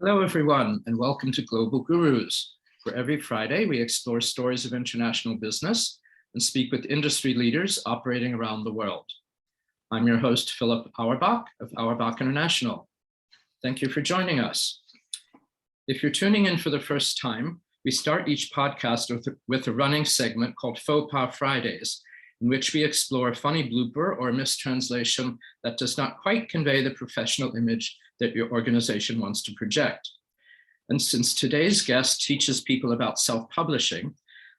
Hello, everyone, and welcome to Global Gurus, where every Friday we explore stories of international business and speak with industry leaders operating around the world. I'm your host, Philip Auerbach of Auerbach International. Thank you for joining us. If you're tuning in for the first time, we start each podcast with a running segment called Faux Pas Fridays, in which we explore a funny blooper or a mistranslation that does not quite convey the professional image that your organization wants to project. And since today's guest teaches people about self-publishing,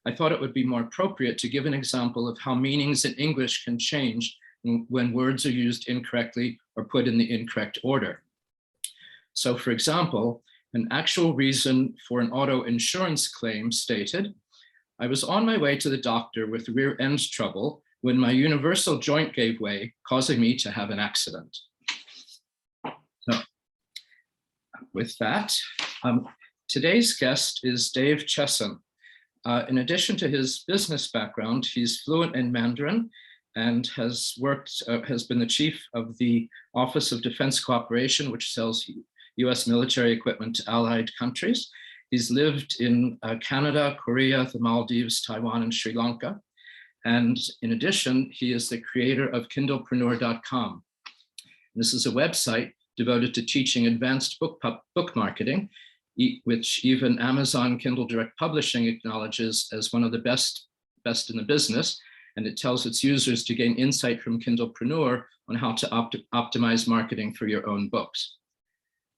I thought it would be more appropriate to give an example of how meanings in English can change when words are used incorrectly or put in the incorrect order. So for example, an actual reason for an auto insurance claim stated, I was on my way to the doctor with rear end trouble when my universal joint gave way, causing me to have an accident. So, with that, today's guest is Dave Chesson. In addition to his business background, he's fluent in Mandarin and has been the chief of the Office of Defense Cooperation, which sells US military equipment to allied countries. He's lived in Canada, Korea, the Maldives, Taiwan, and Sri Lanka. And in addition, he is the creator of Kindlepreneur.com. This is a website devoted to teaching advanced book marketing, which even Amazon Kindle Direct Publishing acknowledges as one of the best in the business. And it tells its users to gain insight from Kindlepreneur on how to optimize marketing for your own books.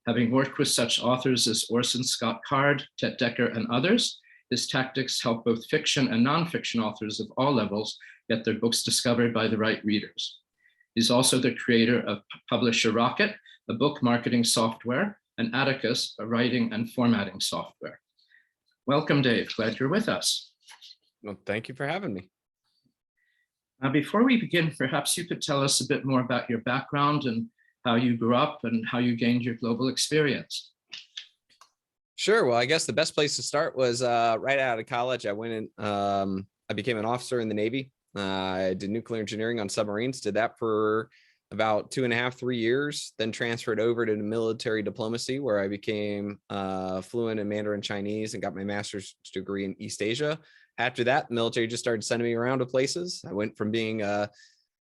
Having worked with such authors as Orson Scott Card, Ted Dekker, and others, his tactics help both fiction and nonfiction authors of all levels get their books discovered by the right readers. He's also the creator of Publisher Rocket, a book marketing software, and Atticus, a writing and formatting software. Welcome, Dave. Glad you're with us. Well, thank you for having me. Now, before we begin, perhaps you could tell us a bit more about your background and how you grew up and how you gained your global experience. Sure. Well, I guess the best place to start was right out of college. I went in, I became an officer in the Navy. I did nuclear engineering on submarines, did that for about 2.5, 3 years, then transferred over to military diplomacy, where I became fluent in Mandarin Chinese and got my master's degree in East Asia. After that, the military just started sending me around to places. I went from being a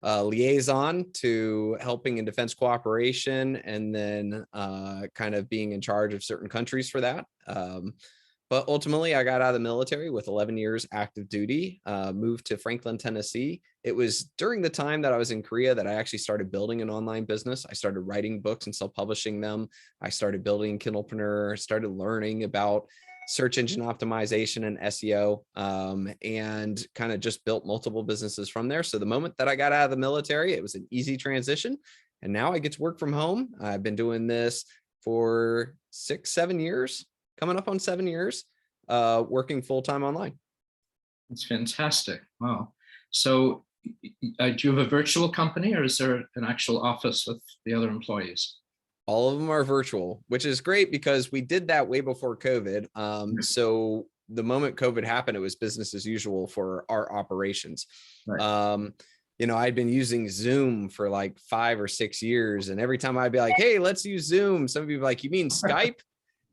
liaison to helping in defense cooperation, and then kind of being in charge of certain countries for that. But ultimately, I got out of the military with 11 years active duty, moved to Franklin, Tennessee. It was during the time that I was in Korea that I actually started building an online business. I started writing books and self-publishing them. I started building Kindlepreneur, started learning about search engine optimization and SEO, and kind of just built multiple businesses from there. So the moment that I got out of the military, it was an easy transition. And now I get to work from home. I've been doing this for 6, 7 years, coming up on 7 years, working full-time online. That's fantastic. Wow. So do you have a virtual company, or is there an actual office with the other employees? All of them are virtual, which is great because we did that way before COVID. So the moment COVID happened, it was business as usual for our operations. Right. I'd been using Zoom for like 5 or 6 years. And every time I'd be like, hey, let's use Zoom. Some people are like, you mean Skype?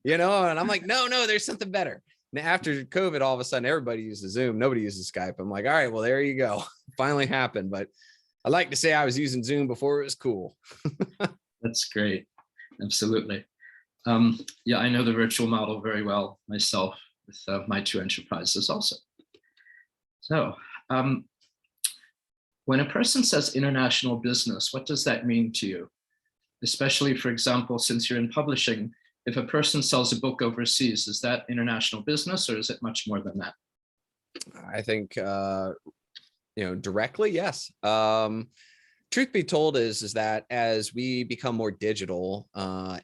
And I'm like, no, there's something better. And after COVID, all of a sudden, everybody uses Zoom. Nobody uses Skype. I'm like, all right, well, there you go. Finally happened. But I like to say I was using Zoom before it was cool. That's great. Absolutely. Yeah, I know the virtual model very well myself with my 2 enterprises also. So when a person says international business, what does that mean to you? Especially, for example, since you're in publishing, if a person sells a book overseas, is that international business, or is it much more than that? I think, directly, yes. Truth be told is that as we become more digital,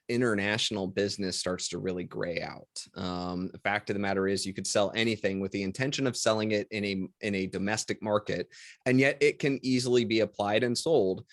international business starts to really gray out. The fact of the matter is you could sell anything with the intention of selling it in a domestic market, and yet it can easily be applied and sold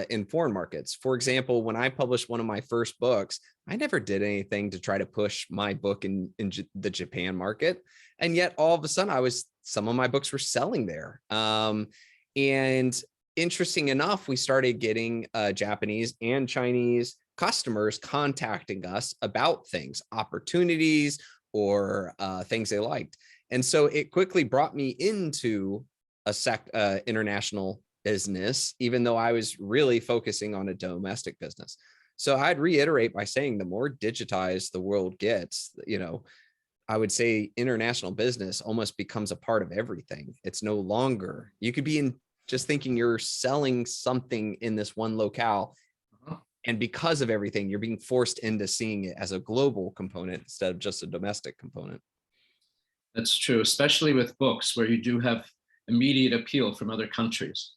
in foreign markets. For example, when I published one of my first books, I never did anything to try to push my book in the Japan market. And yet all of a sudden some of my books were selling there. And interesting enough, we started getting Japanese and Chinese customers contacting us about things, opportunities, or things they liked. And so it quickly brought me into a international business, even though I was really focusing on a domestic business. So I'd reiterate by saying the more digitized the world gets, I would say international business almost becomes a part of everything. It's no longer, you could be in just thinking you're selling something in this one locale. And because of everything, you're being forced into seeing it as a global component instead of just a domestic component. That's true, especially with books where you do have immediate appeal from other countries.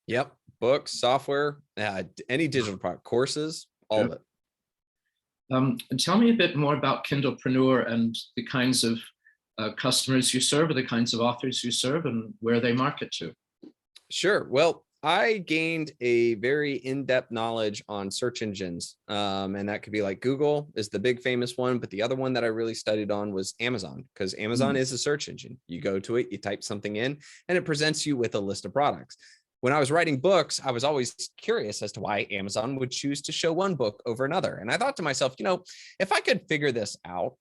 Yep. Books, software, any digital product, courses, all of it. Tell me a bit more about Kindlepreneur and the kinds of customers you serve, or the kinds of authors you serve, and where they market to. Sure. Well, I gained a very in-depth knowledge on search engines, and that could be like Google is the big famous one, but the other one that I really studied on was Amazon, because Amazon is a search engine. You go to it, you type something in, and it presents you with a list of products. When I was writing books, I was always curious as to why Amazon would choose to show one book over another. And I thought to myself, if I could figure this out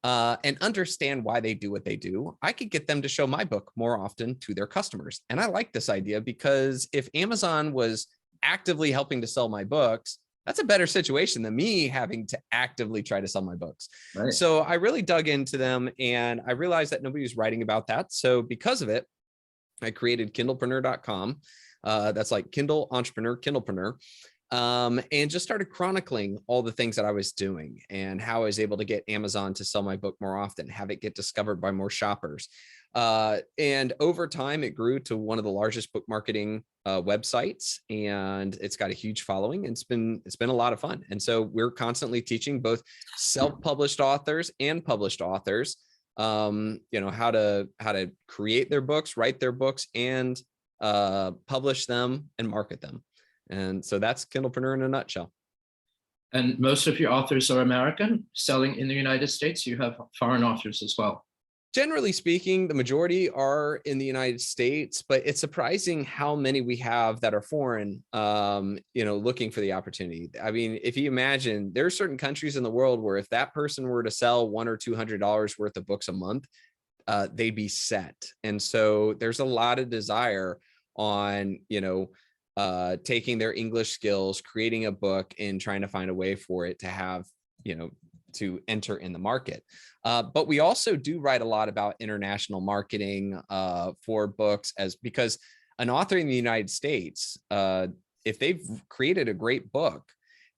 and understand why they do what they do, I could get them to show my book more often to their customers. And I like this idea, because if Amazon was actively helping to sell my books, that's a better situation than me having to actively try to sell my books. Right. So I really dug into them, and I realized that nobody was writing about that. So because of it, I created Kindlepreneur.com. That's like Kindle Entrepreneur, Kindlepreneur. And just started chronicling all the things that I was doing and how I was able to get Amazon to sell my book more often, have it get discovered by more shoppers. And over time, it grew to one of the largest book marketing websites, and it's got a huge following. And it's been a lot of fun. And so we're constantly teaching both self-published authors and published authors, how to create their books, write their books, and publish them and market them. And so that's Kindlepreneur in a nutshell. And most of your authors are American, selling in the United States. You have foreign authors as well. Generally speaking, the majority are in the United States, but it's surprising how many we have that are foreign, looking for the opportunity. I mean, if you imagine, there are certain countries in the world where if that person were to sell $100 or $200 worth of books a month, they'd be set. And so there's a lot of desire on, taking their English skills, creating a book, and trying to find a way for it to have, to enter in the market. But we also do write a lot about international marketing for books, because an author in the United States, if they've created a great book,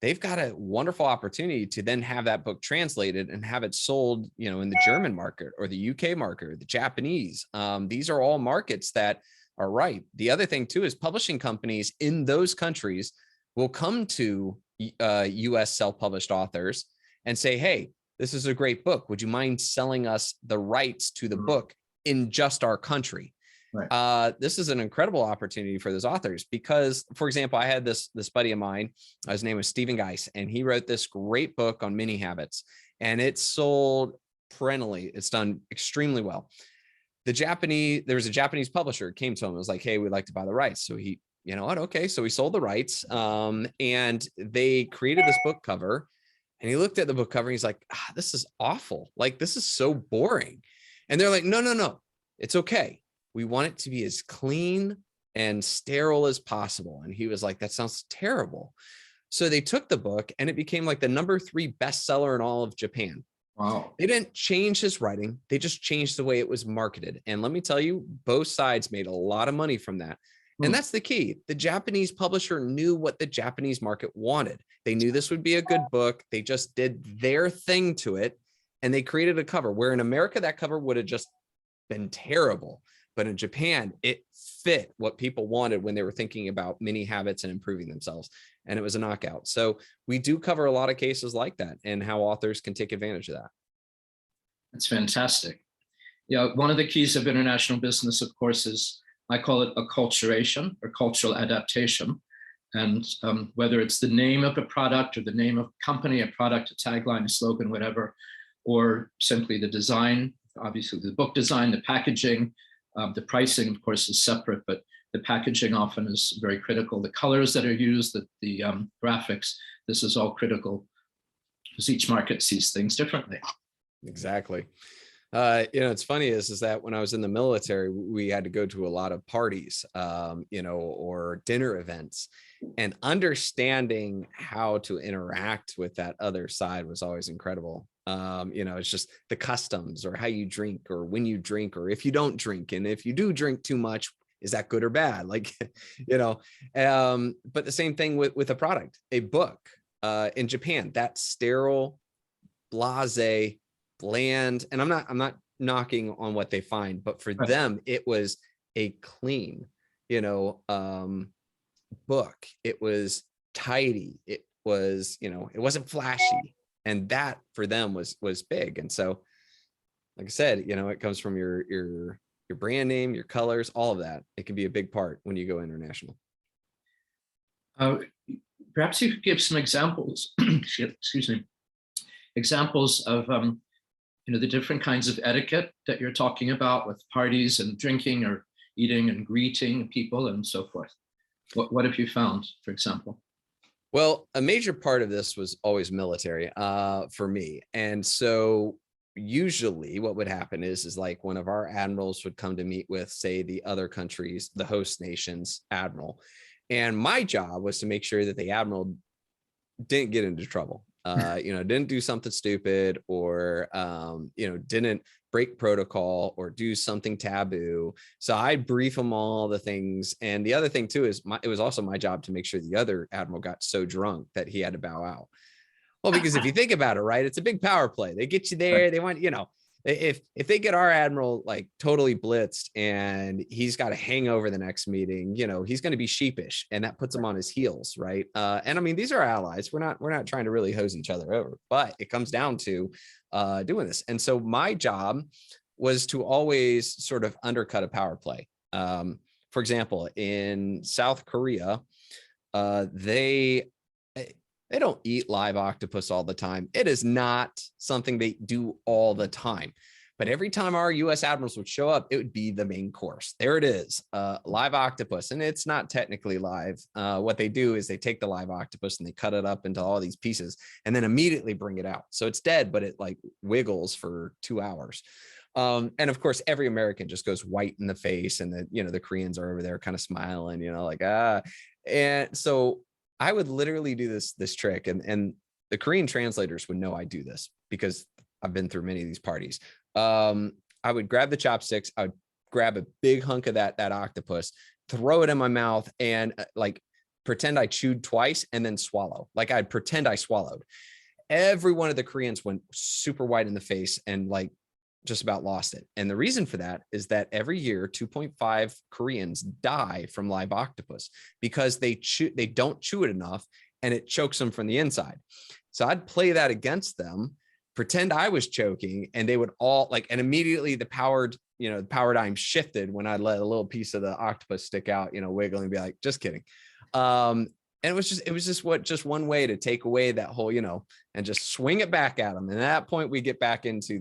they've got a wonderful opportunity to then have that book translated and have it sold, in the German market or the UK market or the Japanese. These are all markets that are ripe. The other thing too is publishing companies in those countries will come to US self-published authors and say, hey, this is a great book. Would you mind selling us the rights to the book in just our country? Right. This is an incredible opportunity for those authors, because, for example, I had this buddy of mine, his name was Stephen Geis, and he wrote this great book on mini habits, and it sold perennially. It's done extremely well. There was a Japanese publisher came to him and was like, hey, we'd like to buy the rights. So he, okay. So he sold the rights, and they created this book cover. And he looked at the book cover and he's like, this is awful. Like, this is so boring. And they're like, no, it's okay. We want it to be as clean and sterile as possible. And he was like, that sounds terrible. So they took the book, and it became like the #3 bestseller in all of Japan. Wow. They didn't change his writing. They just changed the way it was marketed. And let me tell you, both sides made a lot of money from that. And that's the key. The Japanese publisher knew what the Japanese market wanted. They knew this would be a good book. They just did their thing to it, and they created a cover where in America, that cover would have just been terrible. But in Japan, it fit what people wanted when they were thinking about mini habits and improving themselves. And it was a knockout. So we do cover a lot of cases like that and how authors can take advantage of that. That's fantastic. Yeah, one of the keys of international business, of course, is I call it acculturation or cultural adaptation. And whether it's the name of a product or the name of a company, a product, a tagline, a slogan, whatever, or simply the design, obviously the book design, the packaging, the pricing, of course, is separate, but The packaging often is very critical. The colors that are used, the graphics, this is all critical because each market sees things differently. Exactly. It's funny is that when I was in the military, we had to go to a lot of parties, or dinner events, and understanding how to interact with that other side was always incredible. It's just the customs or how you drink or when you drink or if you don't drink. And if you do drink too much, is that good or bad? Like, but the same thing with a product, a book, in Japan, that sterile, blase, bland, and I'm not knocking on what they find, but for them it was a clean book. It was tidy, it was it wasn't flashy, and that for them was big. And so, like I said, it comes from your brand name, your colors, all of that. It can be a big part when you go international. Perhaps you could give some examples excuse me, examples of the different kinds of etiquette that you're talking about with parties and drinking or eating and greeting people and so forth. What have you found, for example? Well, a major part of this was always military for me. And so usually what would happen is like one of our admirals would come to meet with, say, the other countries, the host nation's admiral. And my job was to make sure that the admiral didn't get into trouble. Didn't do something stupid or, didn't break protocol or do something taboo. So I'd brief them all the things. And the other thing too is it was also my job to make sure the other admiral got so drunk that he had to bow out. Well, because if you think about it, right, it's a big power play. They get you there. They want, if they get our admiral like totally blitzed and he's got a hangover the next meeting, he's going to be sheepish, and that puts him on his heels, right? And I mean, these are allies. We're not trying to really hose each other over, but it comes down to doing this. And so my job was to always sort of undercut a power play. For example, in South Korea, they don't eat live octopus all the time. It is not something they do all the time. But every time our US admirals would show up, it would be the main course. There it is, live octopus. And it's not technically live. What they do is they take the live octopus and they cut it up into all these pieces and then immediately bring it out. So it's dead, but it like wiggles for 2 hours. And of course, every American just goes white in the face, and the Koreans are over there kind of smiling, and so I would literally do this trick, and the Korean translators would know I do this because I've been through many of these parties. I would grab the chopsticks, I would grab a big hunk of that octopus, throw it in my mouth, and like pretend I chewed twice and then swallow. Like I'd pretend I swallowed. Every one of the Koreans went super white in the face and like just about lost it. And the reason for that is that every year 2.5 Koreans die from live octopus because they don't chew it enough and it chokes them from the inside. So I'd play that against them, pretend I was choking, and they would all like, and immediately the paradigm shifted when I let a little piece of the octopus stick out, wiggling, and be like, just kidding. And it was just one way to take away that whole, and just swing it back at them. And at that point we get back into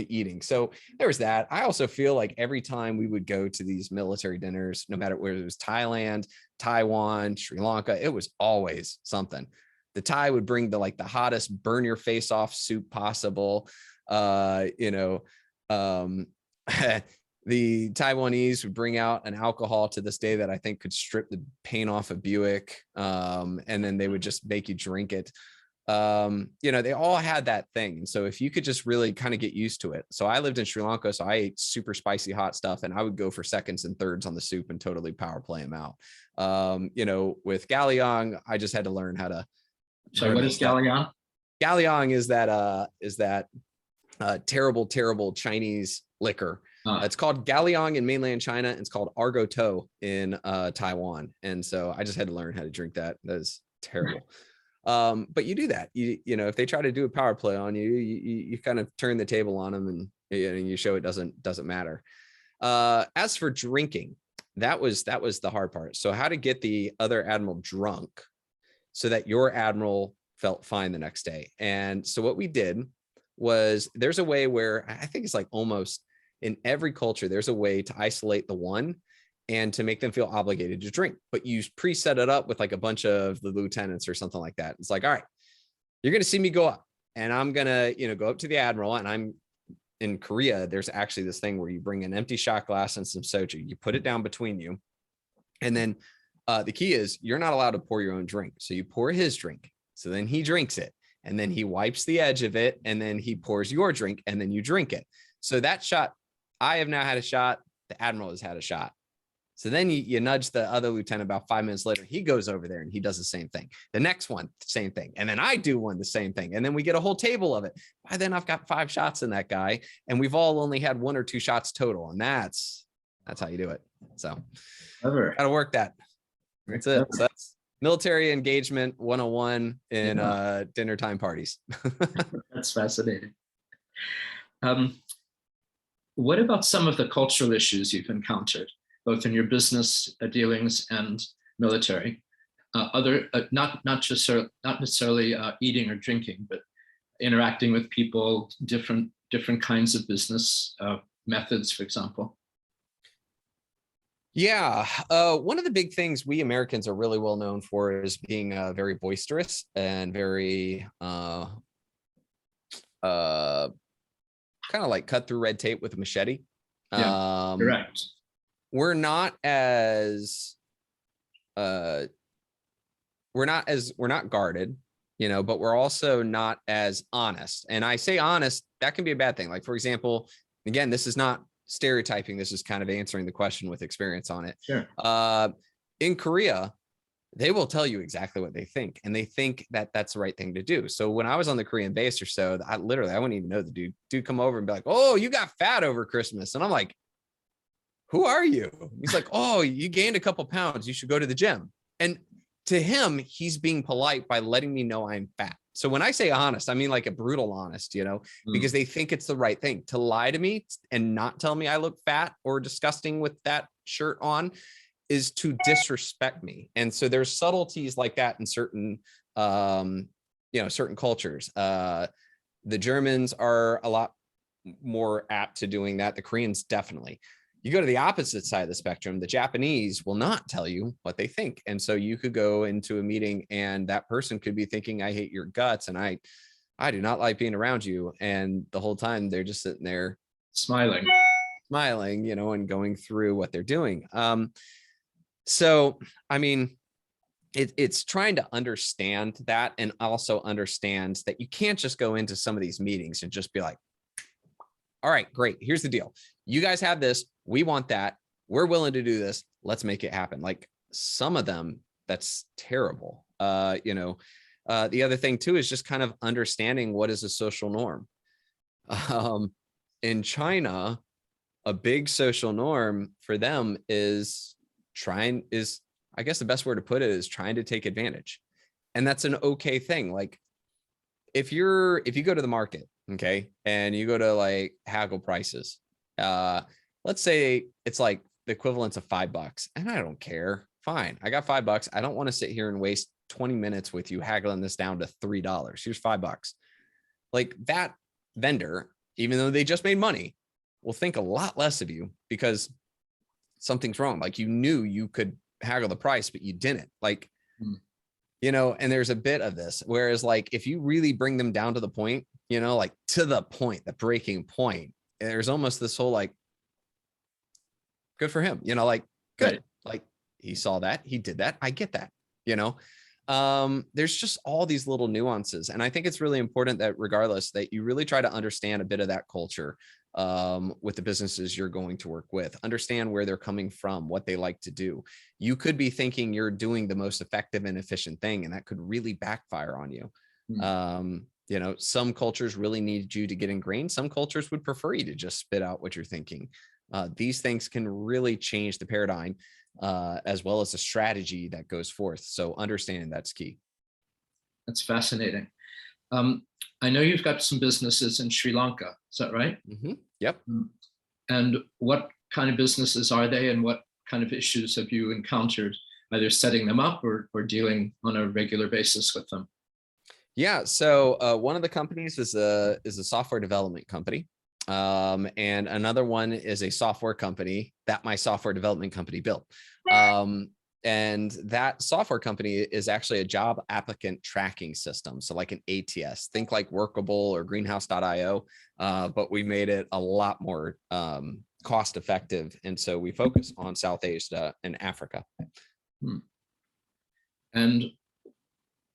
eating. So there was that. I also feel like every time we would go to these military dinners, no matter where it was, Thailand, Taiwan, Sri Lanka, it was always something. The Thai would bring the hottest burn your face off soup possible. The Taiwanese would bring out an alcohol to this day that I think could strip the paint off a Buick. And then they would just make you drink it. They all had that thing. And so if you could just really kind of get used to it. So I lived in Sri Lanka, so I ate super spicy hot stuff, and I would go for seconds and thirds on the soup and totally power play them out. With Galiong, I just had to learn how to. So what is Galiong? Galiong is that terrible Chinese liquor. It's called Galiong in mainland China. And it's called Argoto in Taiwan. And so I just had to learn how to drink that. That is terrible. But you do that, if they try to do a power play on you, you kind of turn the table on them, and you show it doesn't matter. As for drinking, that was the hard part. So how to get the other admiral drunk so that your admiral felt fine the next day. And so what we did was, there's a way where I think it's like almost in every culture, there's a way to isolate the one and to make them feel obligated to drink. But you preset it up with like a bunch of the lieutenants or something like that. It's like, all right, you're going to see me go up, and I'm going to, go up to the Admiral, and I'm in Korea. There's actually this thing where you bring an empty shot glass and some soju, you put it down between you. And then the key is you're not allowed to pour your own drink. So you pour his drink. So then he drinks it, and then he wipes the edge of it, and then he pours your drink, and then you drink it. So that shot, I have now had a shot. The Admiral has had a shot. So then you nudge the other lieutenant about 5 minutes later. He goes over there and he does the same thing. The next one, same thing. And then I do one, the same thing. And then we get a whole table of it. By then I've got 5 shots in that guy, and we've all only had 1 or 2 shots total. And that's how you do it. So gotta work that. That's it. So that's military engagement 101 in dinner time parties. That's fascinating. What about some of the cultural issues you've encountered, both in your business dealings and military? Not necessarily eating or drinking, but interacting with people, different kinds of business methods, for example. Yeah, one of the big things we Americans are really well known for is being very boisterous and very kind of like cut through red tape with a machete. Yeah, correct. We're not guarded, but we're also not as honest. And I say honest, that can be a bad thing. Like, for example, again, this is not stereotyping. This is kind of answering the question with experience on it. Sure. In Korea, they will tell you exactly what they think, and they think that that's the right thing to do. So when I was on the Korean base or so, I wouldn't even know the dude come over and be like, "Oh, you got fat over Christmas." And I'm like, "Who are you?" He's like, "Oh, you gained a couple pounds. You should go to the gym." And to him, he's being polite by letting me know I'm fat. So when I say honest, I mean like a brutal honest, because they think it's the right thing. To lie to me and not tell me I look fat or disgusting with that shirt on is to disrespect me. And so there's subtleties like that in certain, certain cultures. The Germans are a lot more apt to doing that. The Koreans definitely. You go to the opposite side of the spectrum, the Japanese will not tell you what they think. And so you could go into a meeting and that person could be thinking, "I hate your guts, and I do not like being around you." And the whole time they're just sitting there smiling, and going through what they're doing. So, I mean, it's trying to understand that, and also understands that you can't just go into some of these meetings and just be like, "All right, great. Here's the deal. You guys have this. We want that. We're willing to do this. Let's make it happen." Like, some of them, that's terrible. The other thing too is just kind of understanding what is a social norm. In China, a big social norm for them is I guess the best word to put it is trying to take advantage. And that's an okay thing. Like, if you go to the market, okay, and you go to like haggle prices, let's say it's like the equivalent of $5, and I don't care. Fine, I got $5. I don't want to sit here and waste 20 minutes with you haggling this down to $3. Here's $5. Like, that vendor, even though they just made money, will think a lot less of you because something's wrong. Like, you knew you could haggle the price, but you didn't. Like, and there's a bit of this. Whereas, like, if you really bring them down to the point, like to the point, the breaking point, there's almost this whole like, good for him, like, good. Right. Like, he saw that, he did that. I get that, there's just all these little nuances. And I think it's really important that regardless, that you really try to understand a bit of that culture with the businesses you're going to work with, understand where they're coming from, what they like to do. You could be thinking you're doing the most effective and efficient thing, and that could really backfire on you. Some cultures really need you to get ingrained. Some cultures would prefer you to just spit out what you're thinking. These things can really change the paradigm, as well as the strategy that goes forth. So understanding that's key. That's fascinating. I know you've got some businesses in Sri Lanka. Is that right? Mm-hmm. Yep. And what kind of businesses are they, and what kind of issues have you encountered, either setting them up or dealing on a regular basis with them? Yeah. So one of the companies is a software development company. And another one is a software company that my software development company built. And that software company is actually a job applicant tracking system. So like an ATS, think like Workable or Greenhouse.io, but we made it a lot more cost effective. And so we focus on South Asia and Africa. And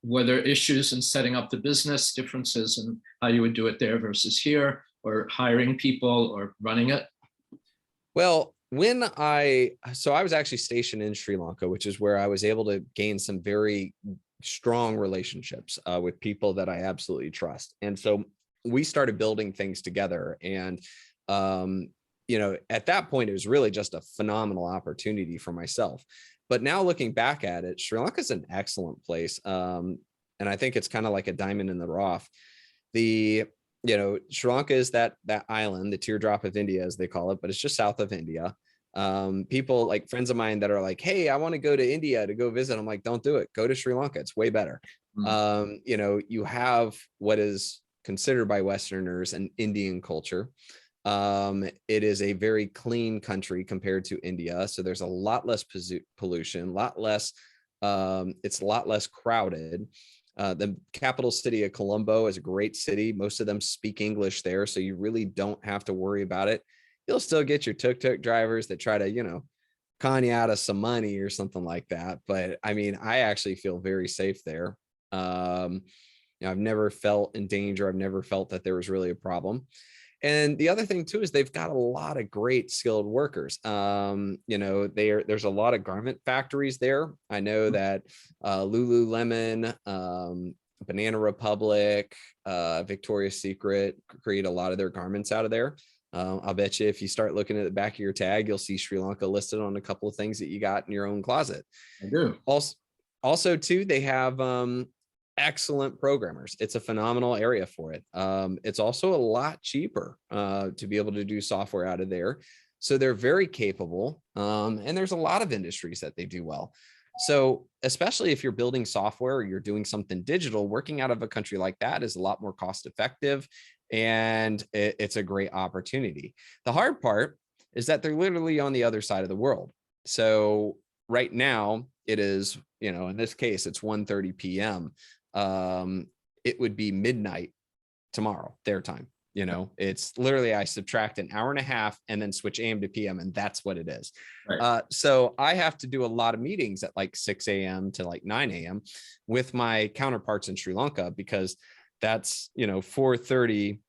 were there issues in setting up the business, differences in how you would do it there versus here, or hiring people or running it? Well, so I was actually stationed in Sri Lanka, which is where I was able to gain some very strong relationships with people that I absolutely trust. And so we started building things together. And, at that point, it was really just a phenomenal opportunity for myself. But now looking back at it, Sri Lanka is an excellent place. And I think it's kind of like a diamond in the rough. Sri Lanka is that island, the teardrop of India, as they call it, but it's just south of India. People like friends of mine that are like, hey, I want to go to India to go visit. I'm like, don't do it. Go to Sri Lanka. It's way better. You have what is considered by Westerners an Indian culture. It is a very clean country compared to India. So there's a lot less pollution, it's a lot less crowded. The capital city of Colombo is a great city. Most of them speak English there, so you really don't have to worry about it. You'll still get your tuk-tuk drivers that try to, con you out of some money or something like that. But I mean, I actually feel very safe there. I've never felt in danger. I've never felt that there was really a problem. And the other thing too is they've got a lot of great skilled workers. There's a lot of garment factories there. I know that Lululemon, Banana Republic, Victoria's Secret create a lot of their garments out of there. I'll bet you if you start looking at the back of your tag, you'll see Sri Lanka listed on a couple of things that you got in your own closet. I do. Also too, they have excellent programmers. It's a phenomenal area for it. It's also a lot cheaper to be able to do software out of there. So they're very capable. And there's a lot of industries that they do well. So especially if you're building software or you're doing something digital, working out of a country like that is a lot more cost effective. And it's a great opportunity. The hard part is that they're literally on the other side of the world. So right now it is, in this case, it's 1:30 p.m. It would be midnight tomorrow, their time. It's literally, I subtract an hour and a half and then switch AM to PM, and that's what it is. Right. So I have to do a lot of meetings at like 6 a.m. to like 9 a.m. with my counterparts in Sri Lanka, because that's, 4:30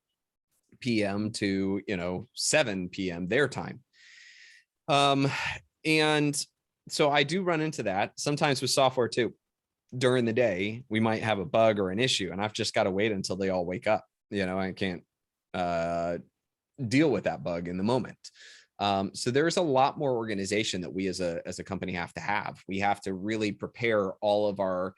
p.m. to, 7 p.m. their time. And so I do run into that sometimes with software too. During the day, we might have a bug or an issue, and I've just got to wait until they all wake up. I can't deal with that bug in the moment. So there's a lot more organization that we as a company have to have. We have to really prepare all of our,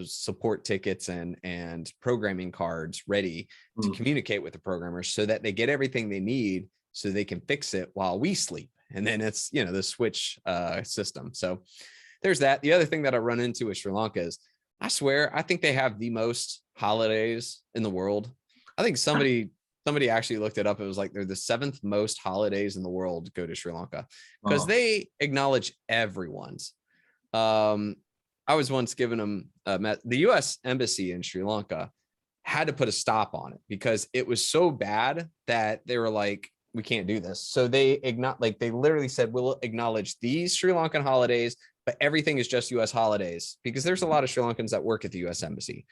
support tickets and programming cards ready to communicate with the programmers so that they get everything they need so they can fix it while we sleep. And then it's, the switch system. So there's that. The other thing that I run into with Sri Lanka is, I swear, I think they have the most holidays in the world. I think somebody actually looked it up. It was like they're the 7th most holidays in the world go to Sri Lanka, because they acknowledge everyone's. I was once given them the U.S. embassy in Sri Lanka had to put a stop on it because it was so bad that they were like, we can't do this. So they literally said, we'll acknowledge these Sri Lankan holidays, but everything is just U.S. holidays, because there's a lot of Sri Lankans that work at the U.S. embassy.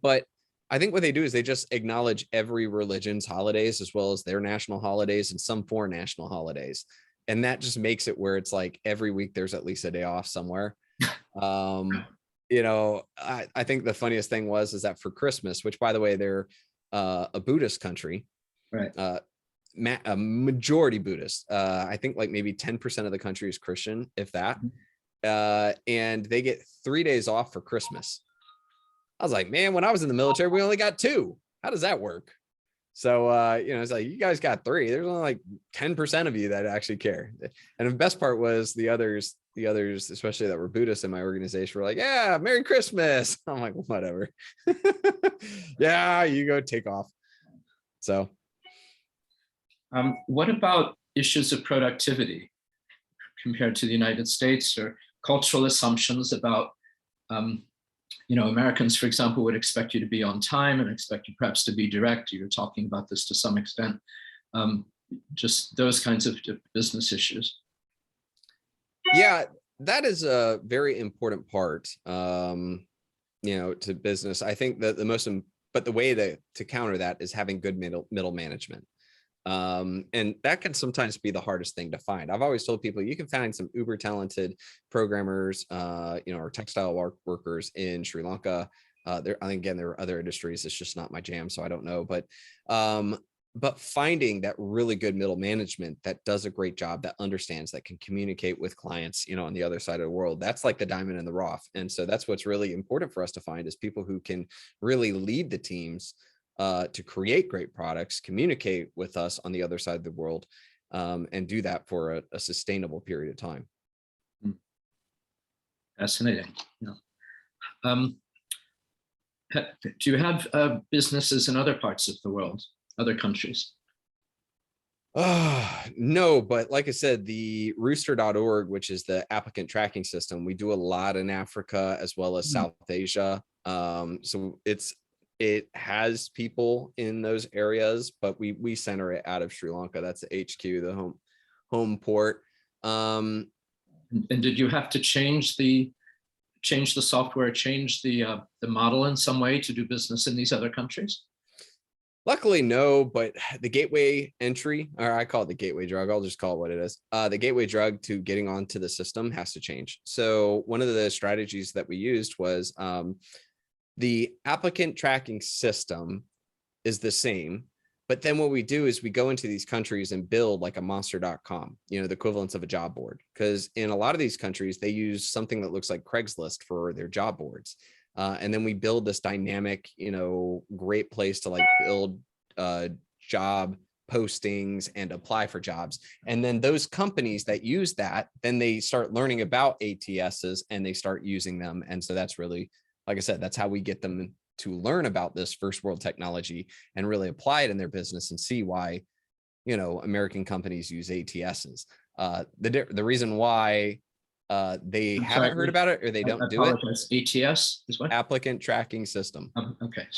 But I think what they do is they just acknowledge every religion's holidays as well as their national holidays and some foreign national holidays. And that just makes it where it's like every week there's at least a day off somewhere. I think the funniest thing is that for Christmas, which by the way, they're a Buddhist country, right? A majority Buddhist. I think like maybe 10% of the country is Christian, if that. And they get 3 days off for Christmas. I was like, man, when I was in the military, we only got 2. How does that work? So, it's like, you guys got 3. There's only like 10% of you that actually care. And the best part was the others, especially that were Buddhists in my organization, were like, yeah, Merry Christmas. I'm like, whatever. Yeah, you go take off. So what about issues of productivity compared to the United States, or cultural assumptions about, Americans, for example, would expect you to be on time and expect you perhaps to be direct. You're talking about this to some extent. Just those kinds of business issues. yeah, that is a very important part, to business. I think that but the way to counter that is having good middle management. And that can sometimes be the hardest thing to find. I've always told people you can find some uber talented programmers, or textile workers in Sri Lanka. I think, again, there are other industries. It's just not my jam, so I don't know. But finding that really good middle management that does a great job, that understands, that can communicate with clients, on the other side of the world, that's like the diamond in the rough. And so that's what's really important for us to find, is people who can really lead the teams to create great products, communicate with us on the other side of the world, and do that for a sustainable period of time. Fascinating. Yeah. Do you have businesses in other parts of the world, other countries? No, but like I said, the rooster.org, which is the applicant tracking system, we do a lot in Africa as well as South Asia. So it has people in those areas, but we center it out of Sri Lanka. That's the HQ, the home port. And did you have to change the software, change the model in some way to do business in these other countries? Luckily, no, but the gateway entry, or I call it the gateway drug, I'll just call it what it is. The gateway drug to getting onto the system has to change. So one of the strategies that we used was the applicant tracking system is the same. But then what we do is we go into these countries and build like a monster.com, the equivalents of a job board. Because in a lot of these countries, they use something that looks like Craigslist for their job boards. And then we build this dynamic, great place to like build job postings and apply for jobs. And then those companies that use that, then they start learning about ATSs and they start using them. And so that's really, like I said, that's how we get them to learn about this first world technology and really apply it in their business and see why, American companies use ATSs. The reason why they haven't heard about it or they don't do it. ATS is what? Applicant tracking system. Okay.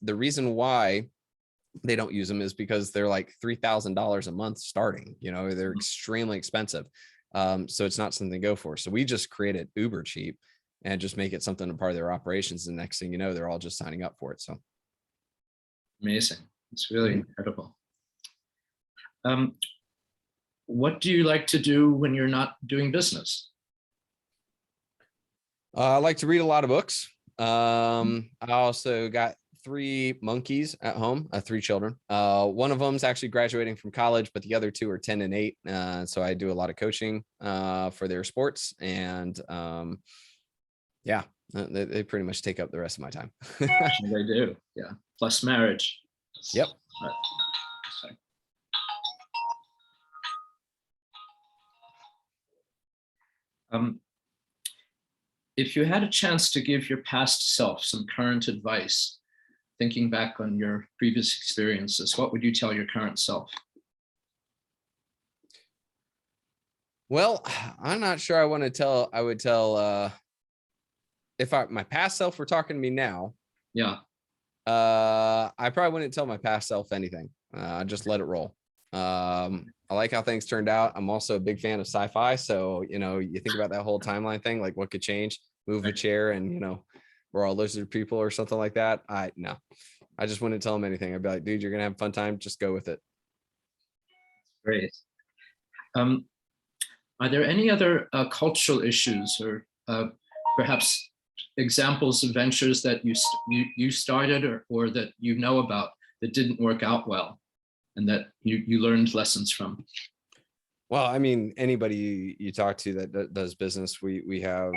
The reason why they don't use them is because they're like $3,000 a month starting, they're extremely expensive. So it's not something to go for. So we just create it uber cheap and just make it something a part of their operations. The next thing you know, they're all just signing up for it. So amazing. It's really incredible. What do you like to do when you're not doing business? I like to read a lot of books. I also got 3 monkeys at home, 3 children. One of them is actually graduating from college, but the other 2 are 10 and 8. So I do a lot of coaching for their sports, and yeah, they pretty much take up the rest of my time. They do, yeah. Plus marriage. Yep. Sorry. If you had a chance to give your past self some current advice, thinking back on your previous experiences, what would you tell your current self? Well, I'm not sure I would tell if my past self were talking to me now. Yeah. I probably wouldn't tell my past self anything. I'd just let it roll. I like how things turned out. I'm also a big fan of sci-fi. So, you think about that whole timeline thing, like what could change, move a chair and, we're all lizard people or something like that. No, I just wouldn't tell him anything. I'd be like, dude, you're going to have a fun time. Just go with it. Great. Are there any other cultural issues or perhaps examples of ventures that you started or that you know about that didn't work out well and that you learned lessons from? Well, I mean, anybody you talk to that does business, we have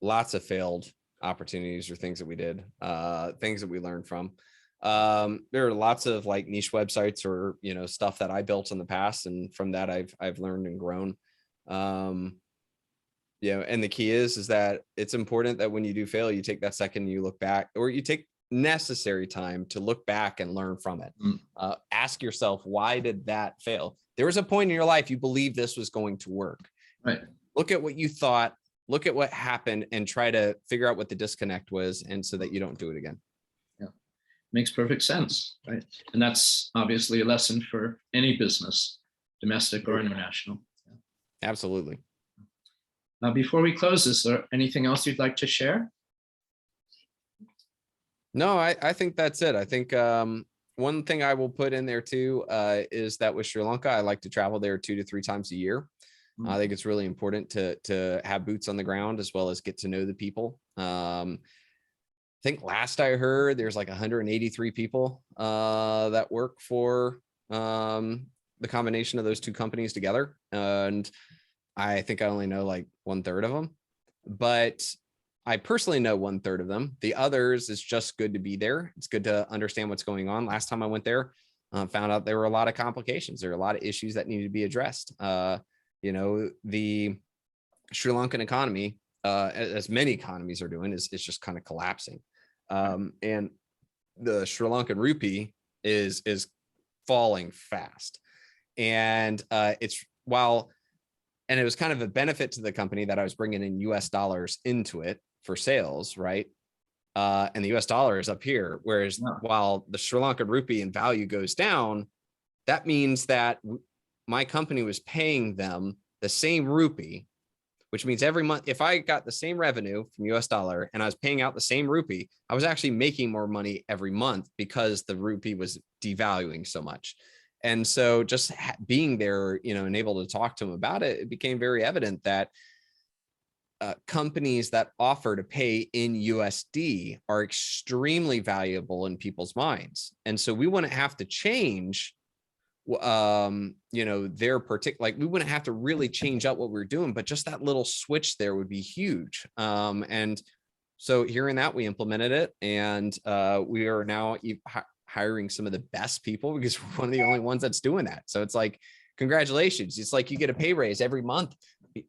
lots of failed opportunities or things that we did, things that we learned from. There are lots of like niche websites or, stuff that I built in the past. And from that, I've learned and grown. And the key is that it's important that when you do fail, you take that second, you look back, or you take necessary time to look back and learn from it. Mm. Ask yourself, why did that fail? There was a point in your life you believed this was going to work. Right. Look at what you thought, look at what happened, and try to figure out what the disconnect was, and so that you don't do it again. Yeah, makes perfect sense, right? And that's obviously a lesson for any business, domestic or international. Yeah. Absolutely. Before we close, is there anything else you'd like to share? No, I think that's it. I think one thing I will put in there too is that with Sri Lanka, I like to travel there 2 to 3 times a year. I think it's really important to have boots on the ground as well as get to know the people. I think last I heard, there's like 183 people that work for the combination of those 2 companies together. And I think I only know like 1/3 of them, but I personally know 1/3 of them. The others, is just good to be there. It's good to understand what's going on. Last time I went there, found out there were a lot of complications. There were a lot of issues that needed to be addressed. You know, the Sri Lankan economy, as many economies are doing, is just kind of collapsing. And the Sri Lankan rupee is falling fast. And and it was kind of a benefit to the company that I was bringing in US dollars into it for sales, right? And the US dollar is up here. Whereas while the Sri Lankan rupee in value goes down, that means that my company was paying them the same rupee, which means every month, if I got the same revenue from US dollar and I was paying out the same rupee, I was actually making more money every month because the rupee was devaluing so much. And so just being there, you know, and able to talk to them about it, it became very evident that companies that offer to pay in USD are extremely valuable in people's minds. And so we wouldn't have to change, you know, their particular, like we wouldn't have to really change up what we're doing, but just that little switch there would be huge. And so hearing that, we implemented it, and we are now hiring some of the best people because we're one of the only ones that's doing that. So it's like, congratulations. It's like you get a pay raise every month.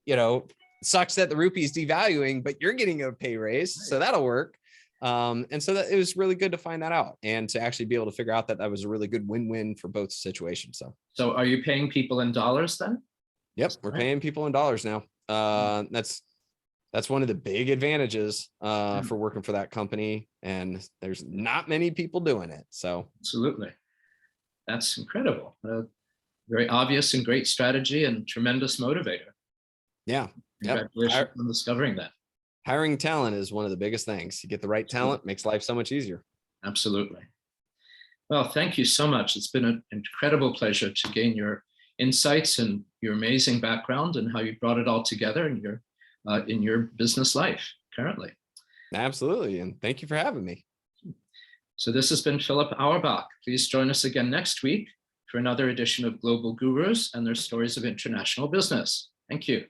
You know, it sucks that the rupee is devaluing, but you're getting a pay raise. So that'll work. And so that it was really good to find that out and to actually be able to figure out that that was a really good win-win for both situations. So are you paying people in dollars then? Yep. We're paying people in dollars now. That's one of the big advantages for working for that company, and there's not many people doing it. So absolutely, that's incredible. Very obvious and great strategy and tremendous motivator. Yeah, congratulations on discovering that. Hiring talent is one of the biggest things. You get the right talent, makes life so much easier. Absolutely. Well, thank you so much. It's been an incredible pleasure to gain your insights and your amazing background and how you brought it all together in your business life currently. Absolutely. And thank you for having me. So this has been Philip Auerbach. Please join us again next week for another edition of Global Gurus and their stories of international business. Thank you.